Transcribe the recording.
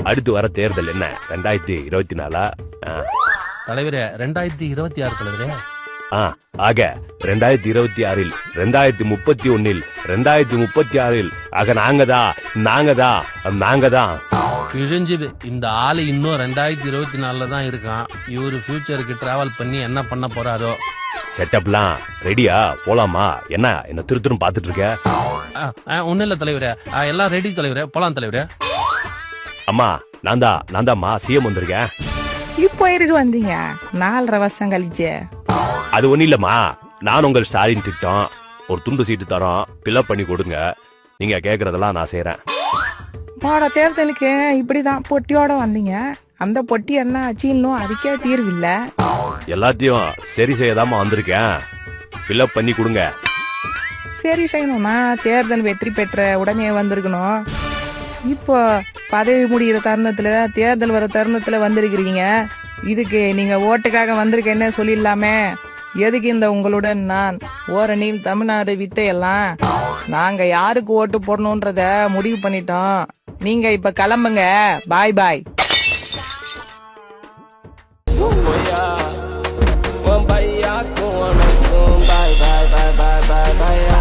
அடுத்து வர தேர்தல் என்ன 2024? தலைவரே 2026 தலைவரே. ஆக 2026 2031 2036 ஆக நாங்கதான் கிழிஞ்சுது. இந்த ஆளு இன்னும் 2024 தான் இருக்கான். இவரு ஃபியூச்சருக்கு டிராவல் பண்ணி என்ன பண்ண போறாரோ. செட்டப்லாம் ரெடியா? போலாமா? என்ன திருத்தரும் பாத்துட்டு இருக்க? ஒன்னும் இல்ல தலைவரே, எல்லாம் ரெடி தலைவரே, போலாம் தலைவரே. அம்மா நான்தாம்மா சிஎம் வந்திருக்கேன். இப்போ இருக்கு வந்தீங்க 4.5 வருஷம் கழிச்சு. அது ஒண்ணு இல்லம்மா, நான் உங்கள் ஸ்டாலின் திட்டம் ஒரு துண்டு சீட்டு தரோம், பில்அப் பண்ணி கொடுங்க. நீங்க கேக்குறதெல்லாம் நான் செய்யறேன். போட தேர்தலுக்கு இப்படிதான் பொட்டியோட வந்தீங்க. அந்த பொட்டி என்ன ஆச்சு? இன்னும் அதுக்கே தீர்வு இல்ல. எல்லாத்தையும் சரி செய்யதாமா வந்திருக்கேன், பில்அப் பண்ணி கொடுங்க. சரி செய்யணும்னா தேர்தல் வெற்றி பெற்ற உடனே வந்திருக்கணும். இப்போ பதவி முடிகிற தருணத்துல, தேர்தல் வர தருணத்துல வந்திருக்கிறீங்க. இதுக்கு நீங்க ஓட்டுக்காக வந்திருக்கேன்னு சொல்லிடலாமே. எதுக்கு இந்த உங்களுடன் நான் ஓரணியில் தமிழ்நாடு வித்தையெல்லாம்? நாங்க யாருக்கு ஓட்டு போடணும்ன்றத முடிவு பண்ணிட்டோம். நீங்க இப்ப கிளம்புங்க. பாய் பாய். Bye bye bye bye bye bye.